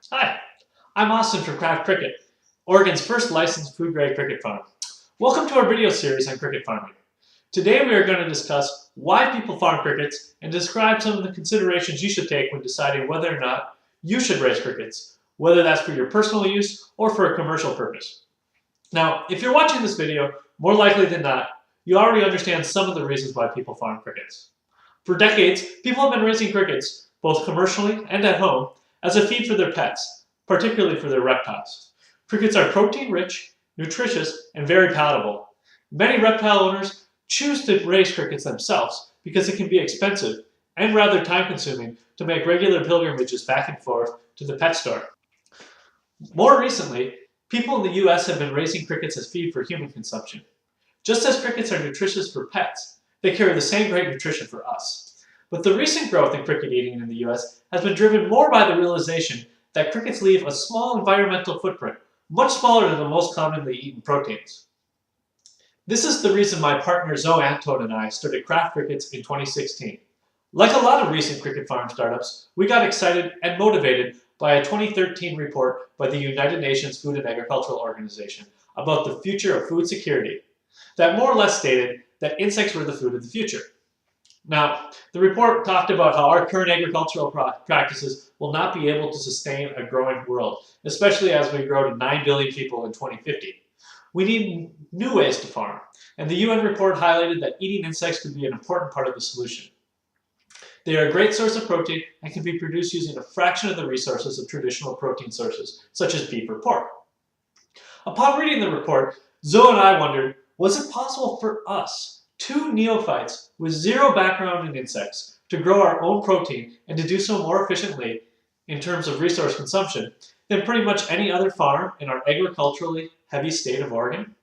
Hi, I'm Austin from Craft Cricket, Oregon's first licensed food-grade cricket farm. Welcome to our video series on cricket farming. Today we are going to discuss why people farm crickets and describe some of the considerations you should take when deciding whether or not you should raise crickets, whether that's for your personal use or for a commercial purpose. Now, if you're watching this video, more likely than not, you already understand some of the reasons why people farm crickets. For decades, people have been raising crickets, both commercially and at home, as a feed for their pets, particularly for their reptiles. Crickets are protein-rich, nutritious, and very palatable. Many reptile owners choose to raise crickets themselves because it can be expensive and rather time-consuming to make regular pilgrimages back and forth to the pet store. More recently, people in the US have been raising crickets as feed for human consumption. Just as crickets are nutritious for pets, they carry the same great nutrition for us. But the recent growth in cricket eating in the US has been driven more by the realization that crickets leave a small environmental footprint, much smaller than the most commonly eaten proteins. This is the reason my partner Zoe Antone and I started Craft Crickets in 2016. Like a lot of recent cricket farm startups, we got excited and motivated by a 2013 report by the United Nations Food and Agricultural Organization about the future of food security that more or less stated that insects were the food of the future. Now, the report talked about how our current agricultural practices will not be able to sustain a growing world, especially as we grow to 9 billion people in 2050. We need new ways to farm, and the UN report highlighted that eating insects could be an important part of the solution. They are a great source of protein and can be produced using a fraction of the resources of traditional protein sources, such as beef or pork. Upon reading the report, Zoe and I wondered, was it possible for us, two neophytes with zero background in insects, to grow our own protein and to do so more efficiently in terms of resource consumption than pretty much any other farm in our agriculturally heavy state of Oregon?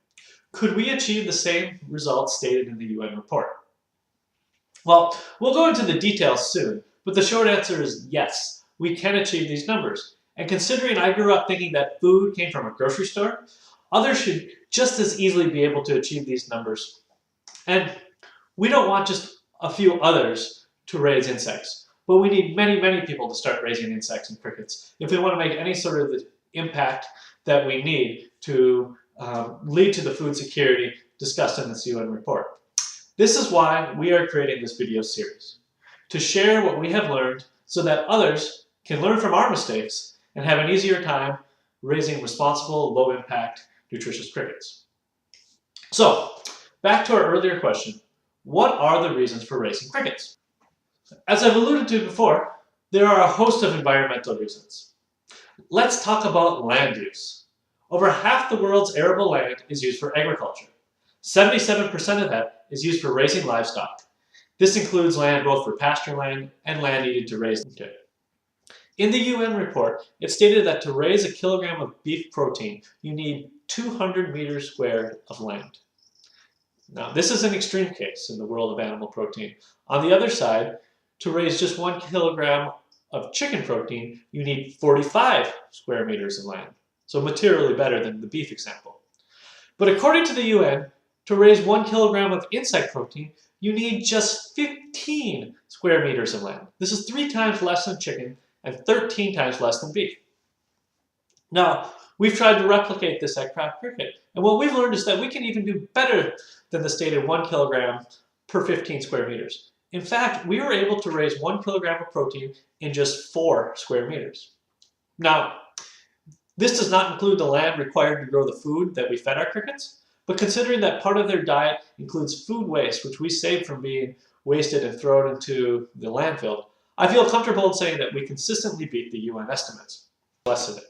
Could we achieve the same results stated in the UN report? Well, we'll go into the details soon, but the short answer is yes, we can achieve these numbers. And considering I grew up thinking that food came from a grocery store, others should just as easily be able to achieve these numbers. And we don't want just a few others to raise insects, but we need many, many people to start raising insects and crickets if we want to make any sort of impact that we need to lead to the food security discussed in this UN report. This is why we are creating this video series, to share what we have learned so that others can learn from our mistakes and have an easier time raising responsible, low-impact, nutritious crickets. So, back to our earlier question, what are the reasons for raising crickets? As I've alluded to before, there are a host of environmental reasons. Let's talk about land use. Over half the world's arable land is used for agriculture. 77% of that is used for raising livestock. This includes land both for pasture land and land needed to raise them. In the UN report, it stated that to raise a kilogram of beef protein, you need 200 meters squared of land. Now, this is an extreme case in the world of animal protein. On the other side, to raise just 1 kilogram of chicken protein, you need 45 square meters of land, so materially better than the beef example. But according to the UN, to raise 1 kilogram of insect protein, you need just 15 square meters of land. This is 3 times less than chicken and 13 times less than beef. Now, we've tried to replicate this at Craft Cricket, and what we've learned is that we can even do better than the stated 1 kilogram per 15 square meters. In fact, we were able to raise 1 kilogram of protein in just 4 square meters. Now, this does not include the land required to grow the food that we fed our crickets, but considering that part of their diet includes food waste, which we save from being wasted and thrown into the landfill, I feel comfortable in saying that we consistently beat the UN estimates. Less of it.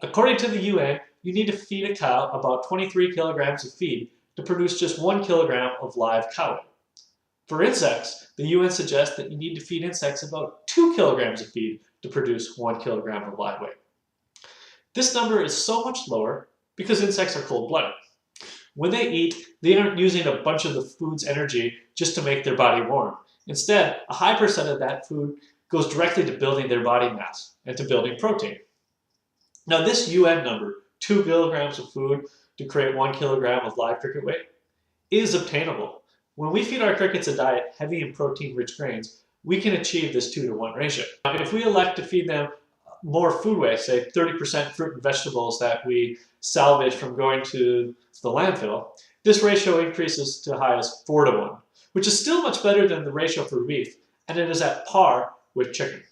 According to the UN, you need to feed a cow about 23 kilograms of feed to produce just 1 kilogram of live cow weight. For insects, the UN suggests that you need to feed insects about 2 kilograms of feed to produce 1 kilogram of live weight. This number is so much lower because insects are cold-blooded. When they eat, they aren't using a bunch of the food's energy just to make their body warm. Instead, a high percent of that food goes directly to building their body mass and to building protein. Now this UN number, 2 kilograms of food to create 1 kilogram of live cricket weight, is obtainable. When we feed our crickets a diet heavy in protein-rich grains, we can achieve this 2-to-1 ratio. Now, if we elect to feed them more food waste, say 30% fruit and vegetables that we salvage from going to the landfill, this ratio increases to as high as 4 to 1, which is still much better than the ratio for beef, and it is at par with chicken.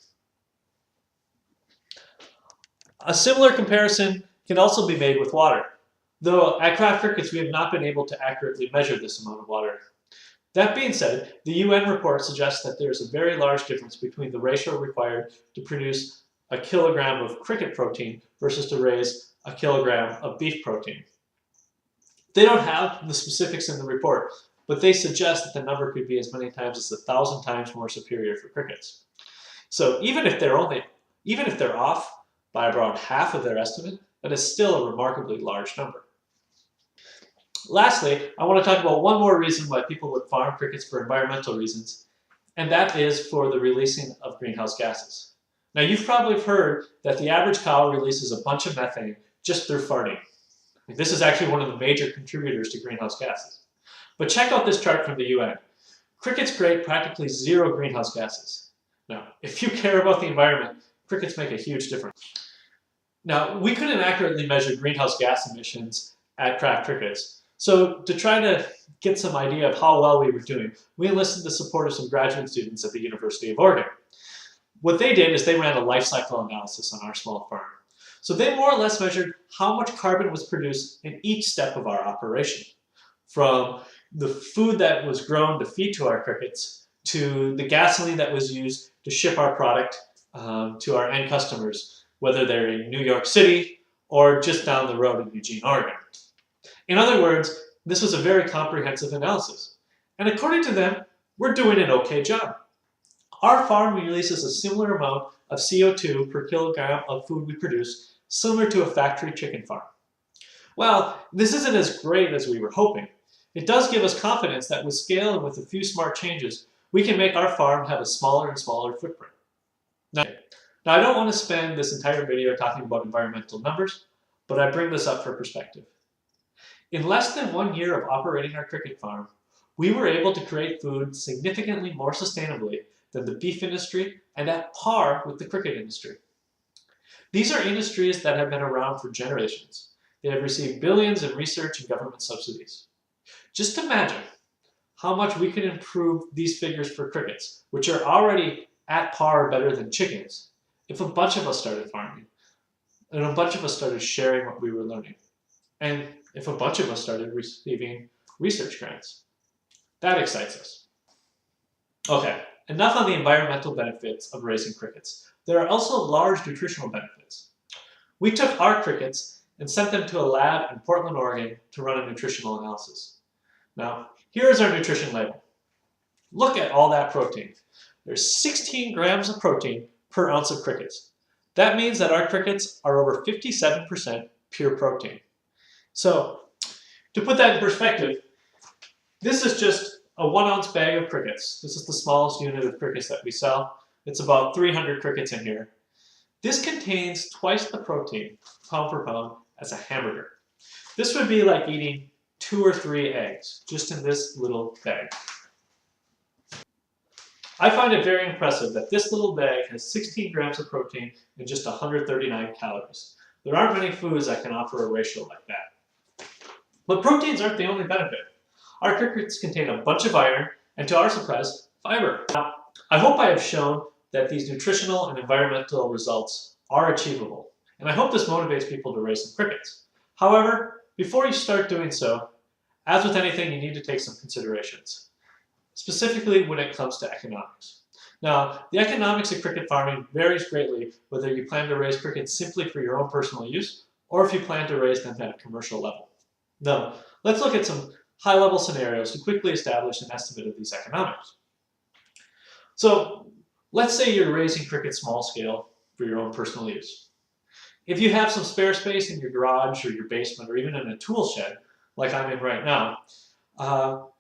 A similar comparison can also be made with water, though at Craft Crickets we have not been able to accurately measure this amount of water. That being said, the UN report suggests that there is a very large difference between the ratio required to produce a kilogram of cricket protein versus to raise a kilogram of beef protein. They don't have the specifics in the report, but they suggest that the number could be as many times as 1,000 times more superior for crickets. So even if they're off by around half of their estimate, that is still a remarkably large number. Lastly, I want to talk about one more reason why people would farm crickets for environmental reasons, and that is for the releasing of greenhouse gases. Now, you've probably heard that the average cow releases a bunch of methane just through farting. This is actually one of the major contributors to greenhouse gases. But check out this chart from the UN. Crickets create practically zero greenhouse gases. Now, if you care about the environment, crickets make a huge difference. Now, we couldn't accurately measure greenhouse gas emissions at Craft Crickets, so to try to get some idea of how well we were doing, we enlisted the support of some graduate students at the University of Oregon. What they did is they ran a life cycle analysis on our small farm. So they more or less measured how much carbon was produced in each step of our operation, from the food that was grown to feed to our crickets, to the gasoline that was used to ship our product to our end customers, whether they're in New York City or just down the road in Eugene, Oregon. In other words, this was a very comprehensive analysis. And according to them, we're doing an okay job. Our farm releases a similar amount of CO2 per kilogram of food we produce, similar to a factory chicken farm. Well, this isn't as great as we were hoping. It does give us confidence that with scale and with a few smart changes, we can make our farm have a smaller and smaller footprint. Now, I don't want to spend this entire video talking about environmental numbers, but I bring this up for perspective. In less than 1 year of operating our cricket farm, we were able to create food significantly more sustainably than the beef industry and at par with the cricket industry. These are industries that have been around for generations. They have received billions in research and government subsidies. Just imagine how much we could improve these figures for crickets, which are already at par or better than chickens, if a bunch of us started farming, and a bunch of us started sharing what we were learning, and if a bunch of us started receiving research grants. That excites us. Okay, enough on the environmental benefits of raising crickets. There are also large nutritional benefits. We took our crickets and sent them to a lab in Portland, Oregon to run a nutritional analysis. Now, here is our nutrition label. Look at all that protein. There's 16 grams of protein per ounce of crickets. That means that our crickets are over 57% pure protein. So, to put that in perspective, this is just a 1 ounce bag of crickets. This is the smallest unit of crickets that we sell. It's about 300 crickets in here. This contains twice the protein, pound per pound, as a hamburger. This would be like eating 2 or 3 eggs, just in this little bag. I find it very impressive that this little bag has 16 grams of protein and just 139 calories. There aren't many foods that can offer a ratio like that. But proteins aren't the only benefit. Our crickets contain a bunch of iron, and to our surprise, fiber. Now, I hope I have shown that these nutritional and environmental results are achievable, and I hope this motivates people to raise some crickets. However, before you start doing so, as with anything, you need to take some considerations, specifically when it comes to economics. Now, the economics of cricket farming varies greatly whether you plan to raise crickets simply for your own personal use, or if you plan to raise them at a commercial level. Now, let's look at some high-level scenarios to quickly establish an estimate of these economics. So, let's say you're raising crickets small scale for your own personal use. If you have some spare space in your garage or your basement or even in a tool shed, like I'm in right now,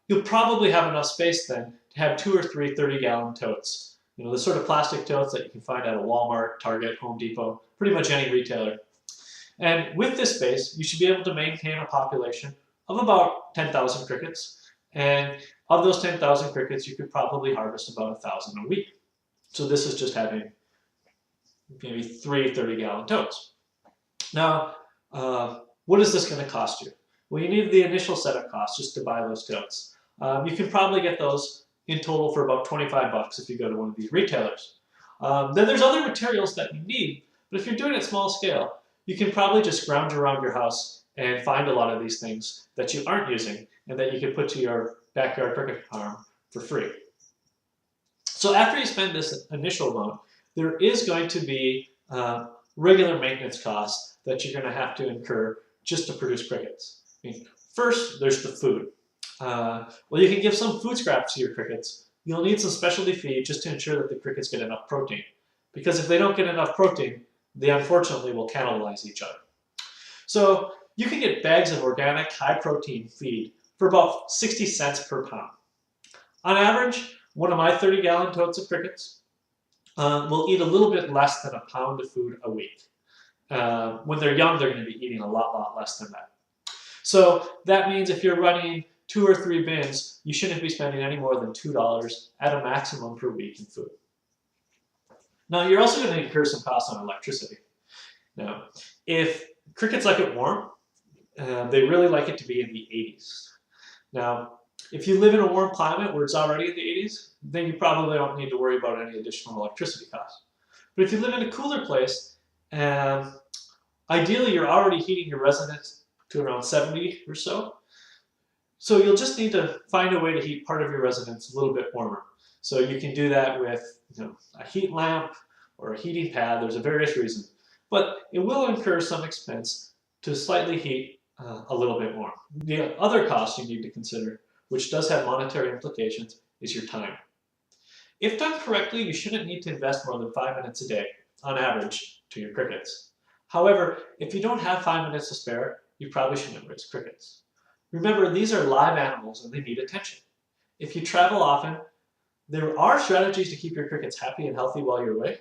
you'll probably have enough space then to have 2 or 3 30-gallon totes. You know, the sort of plastic totes that you can find at a Walmart, Target, Home Depot, pretty much any retailer. And with this space, you should be able to maintain a population of about 10,000 crickets. And of those 10,000 crickets, you could probably harvest about 1,000 a week. So this is just having maybe 3 30-gallon totes. Now, what is this going to cost you? Well, you need the initial setup cost just to buy those totes. You can probably get those in total for about 25 bucks if you go to one of these retailers. Then there's other materials that you need, but if you're doing it small scale, you can probably just scrounge around your house and find a lot of these things that you aren't using and that you can put to your backyard cricket farm for free. So after you spend this initial amount, there is going to be regular maintenance costs that you're going to have to incur just to produce crickets. I mean, first, there's the food. Well, you can give some food scraps to your crickets. You'll need some specialty feed just to ensure that the crickets get enough protein. Because if they don't get enough protein, they unfortunately will cannibalize each other. So you can get bags of organic, high-protein feed for about 60 cents per pound. On average, one of my 30-gallon totes of crickets will eat a little bit less than a pound of food a week. When they're young, they're going to be eating a lot less than that. So that means if you're running 2 or 3 bins, you shouldn't be spending any more than $2 at a maximum per week in food. Now, you're also going to incur some costs on electricity. Now, if crickets like it warm, they really like it to be in the 80s. Now, if you live in a warm climate where it's already in the 80s, then you probably don't need to worry about any additional electricity costs. But if you live in a cooler place, ideally you're already heating your residence to around 70 or so. So you'll just need to find a way to heat part of your residence a little bit warmer. So you can do that with a heat lamp or a heating pad. There's a various reasons. But it will incur some expense to slightly heat a little bit more. The other cost you need to consider, which does have monetary implications, is your time. If done correctly, you shouldn't need to invest more than 5 minutes a day, on average, to your crickets. However, if you don't have 5 minutes to spare, you probably shouldn't raise crickets. Remember, these are live animals and they need attention. If you travel often, there are strategies to keep your crickets happy and healthy while you're away,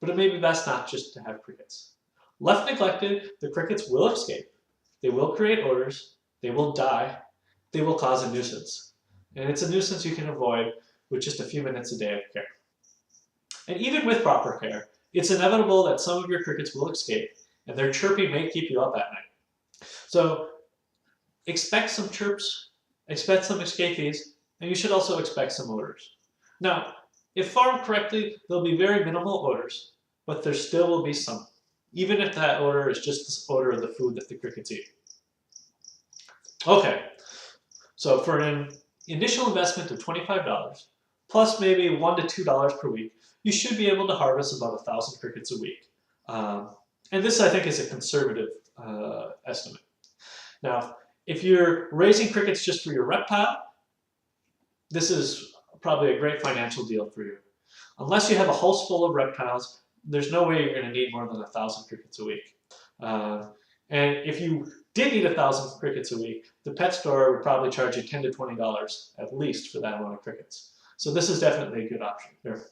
but it may be best not just to have crickets. Left neglected, the crickets will escape. They will create odors, they will die, they will cause a nuisance. And it's a nuisance you can avoid with just a few minutes a day of care. And even with proper care, it's inevitable that some of your crickets will escape, and their chirping may keep you up at night. So expect some chirps, expect some escapees, and you should also expect some odors. Now, if farmed correctly, there'll be very minimal odors, but there still will be some, even if that odor is just the odor of the food that the crickets eat. Okay, so for an initial investment of $25, plus maybe $1 to $2 per week, you should be able to harvest about 1,000 crickets a week. And this, I think, is a conservative estimate. Now, if you're raising crickets just for your reptile, this is probably a great financial deal for you. Unless you have a house full of reptiles, there's no way you're going to need more than 1,000 crickets a week. And if you did need 1,000 crickets a week, the pet store would probably charge you $10 to $20 at least for that amount of crickets. So this is definitely a good option here.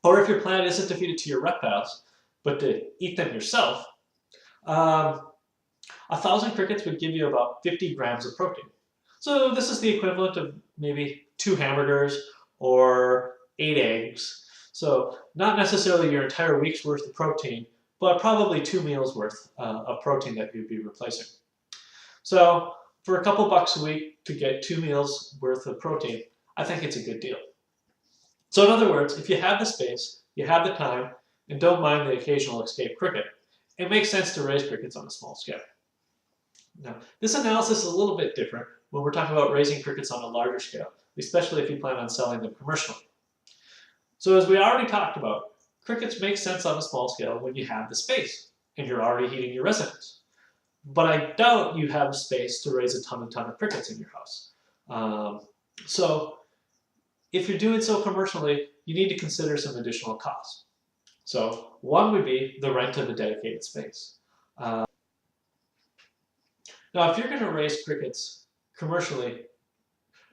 Or if your plan isn't to feed it to your reptiles, but to eat them yourself, 1,000 crickets would give you about 50 grams of protein. So this is the equivalent of maybe 2 hamburgers or 8 eggs. So not necessarily your entire week's worth of protein, but probably 2 meals worth of protein that you'd be replacing. So for a couple bucks a week to get 2 meals worth of protein, I think it's a good deal. So in other words, if you have the space, you have the time, and don't mind the occasional escaped cricket, it makes sense to raise crickets on a small scale. Now, this analysis is a little bit different when we're talking about raising crickets on a larger scale, especially if you plan on selling them commercially. So as we already talked about, crickets make sense on a small scale when you have the space and you're already heating your residence. But I doubt you have space to raise a ton of crickets in your house. So if you're doing so commercially, you need to consider some additional costs. So one would be the rent of a dedicated space. Now, if you're going to raise crickets commercially,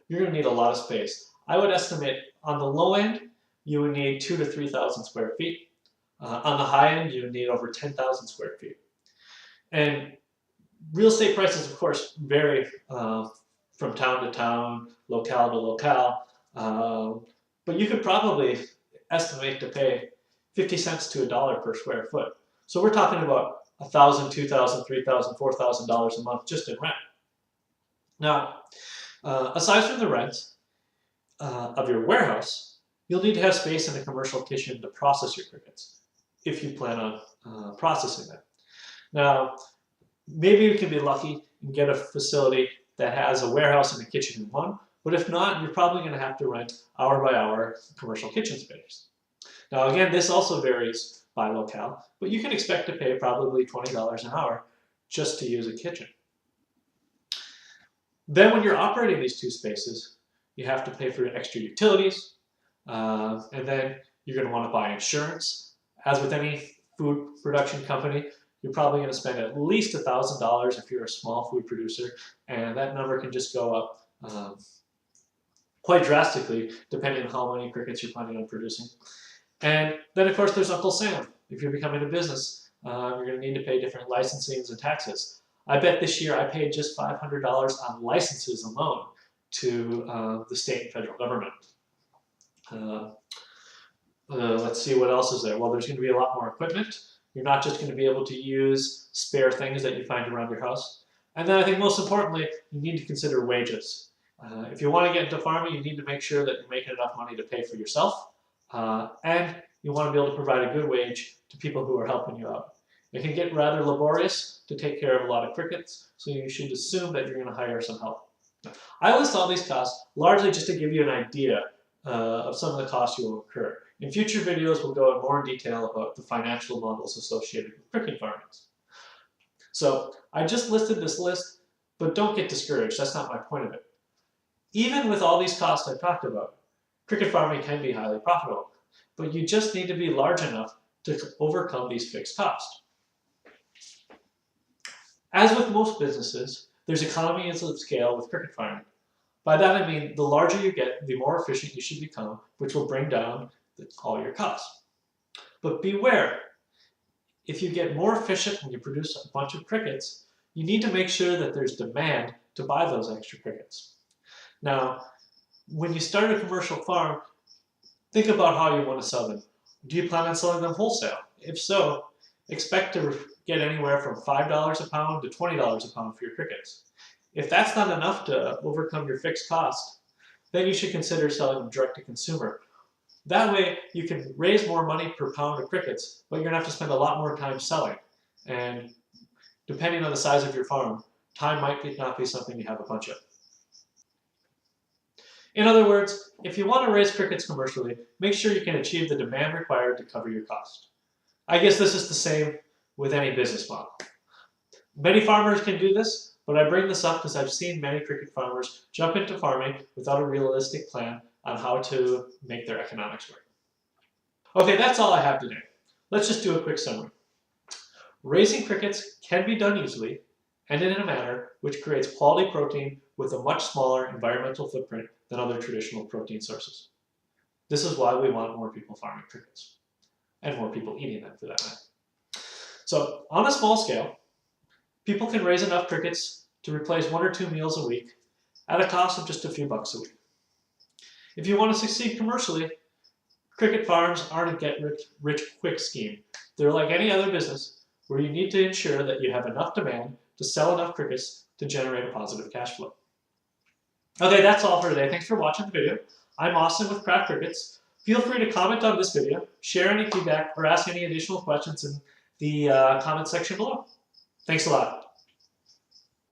you're going to need a lot of space. I would estimate on the low end, you would need 2,000 to 3,000 square feet. On the high end, you would need over 10,000 square feet. And real estate prices, of course, vary from town to town, locale to locale. But you could probably estimate to pay 50 cents to $1 per square foot. So we're talking about $1,000, $2,000, $3,000, $4,000 a month just in rent. Now, aside from the rent of your warehouse, you'll need to have space in a commercial kitchen to process your crickets, if you plan on processing them. Now, maybe you can be lucky and get a facility that has a warehouse and a kitchen in one, but if not, you're probably going to have to rent hour by hour commercial kitchen space. Now again, this also varies by locale, but you can expect to pay probably $20 an hour just to use a kitchen. Then when you're operating these two spaces, you have to pay for extra utilities, and then you're going to want to buy insurance. As with any food production company, you're probably going to spend at least $1,000 if you're a small food producer, and that number can just go up quite drastically depending on how many crickets you're planning on producing. And then of course there's Uncle Sam. If you're becoming a business, you're going to need to pay different licensings and taxes. I bet this year I paid just $500 on licenses alone to the state and federal government. Let's see what else is there. Well, there's going to be a lot more equipment. You're not just going to be able to use spare things that you find around your house. And then I think most importantly, you need to consider wages. If you want to get into farming, you need to make sure that you're making enough money to pay for yourself. And you want to be able to provide a good wage to people who are helping you out. It can get rather laborious to take care of a lot of crickets, so you should assume that you're going to hire some help. I list all these costs largely just to give you an idea of some of the costs you will incur. In future videos, we'll go in more detail about the financial models associated with cricket farming. So I just listed this list, but don't get discouraged. That's not my point of it. Even with all these costs I've talked about, cricket farming can be highly profitable, but you just need to be large enough to overcome these fixed costs. As with most businesses, there's economies of scale with cricket farming. By that I mean the larger you get, the more efficient you should become, which will bring down all your costs. But beware, if you get more efficient when you produce a bunch of crickets, you need to make sure that there's demand to buy those extra crickets. Now, when you start a commercial farm, think about how you want to sell them. Do you plan on selling them wholesale? If so, expect to get anywhere from $5 a pound to $20 a pound for your crickets. If that's not enough to overcome your fixed cost, then you should consider selling them direct to consumer. That way, you can raise more money per pound of crickets, but you're going to have to spend a lot more time selling. And depending on the size of your farm, time might not be something you have a bunch of. In other words, if you want to raise crickets commercially, make sure you can achieve the demand required to cover your cost. I guess this is the same with any business model. Many farmers can do this, but I bring this up because I've seen many cricket farmers jump into farming without a realistic plan on how to make their economics work. Okay, that's all I have today. Let's just do a quick summary. Raising crickets can be done easily and in a manner which creates quality protein with a much smaller environmental footprint than other traditional protein sources. This is why we want more people farming crickets, and more people eating them for that matter. So on a small scale, people can raise enough crickets to replace 1 or 2 meals a week at a cost of just a few bucks a week. If you want to succeed commercially, cricket farms aren't a get-rich-quick scheme. They're like any other business where you need to ensure that you have enough demand to sell enough crickets to generate a positive cash flow. Okay, that's all for today. Thanks for watching the video. I'm Austin with Craft Crickets. Feel free to comment on this video, share any feedback, or ask any additional questions in the comment section below. Thanks a lot.